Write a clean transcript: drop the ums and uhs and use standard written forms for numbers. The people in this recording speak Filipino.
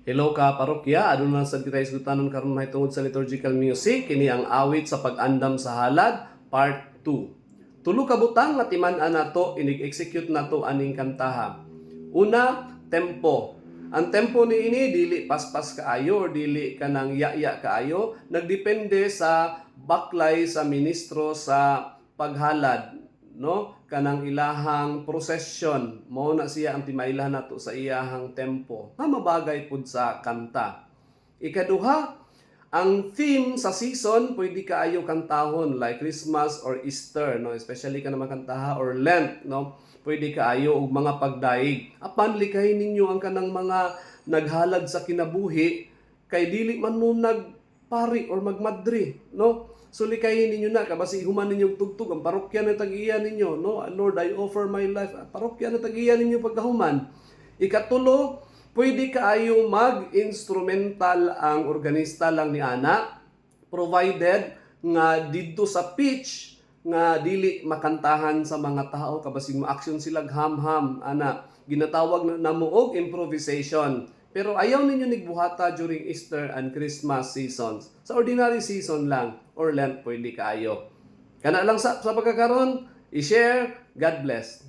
Hello ka parokya, adun na sad kita isgutanon karon mahitungod sa liturgical music kini ang awit sa pag-andam sa halad part 2. Tulo ka butang nga timan-an nato inig-execute nato aning kantaha. Una, tempo. Ang tempo ni ini dili paspas kaayo or dili kanang ya-ya kaayo, nagdepende sa baklay sa ministro sa paghalad, no? Kanang ilahang procession mao na siya ang timailhan nato sa iyahang tempo nga mabagay pud sa kanta. Ikaduha, ang theme sa season pwede kaayo kantahon like Christmas or Easter, no, especially ka naman kantaha or Lent, no, pwede kaayo og mga pagdaig apan likahin ninyo ang kanang mga naghalad sa kinabuhi kay dili man mo nagpari or magmadri, no. So likayin ninyo na kabasi human ninyo tugtog ang parokya na tag-iya ninyo, no? Lord, I offer my life. Parokya na tag-iya ninyo pagkahuman. Ikatulo, pwede kaayo mag-instrumental ang organista lang ni ana provided nga didto sa pitch nga dili makantahan sa mga tao kabasi mo-action sila ham-ham ana ginatawag na namo og improvisation. Pero ayaw ninyo nigbuhata during Easter and Christmas seasons. Sa ordinary season lang or Lent pwede kaayo. Kana lang sa pagkakaroon, i-share. God bless.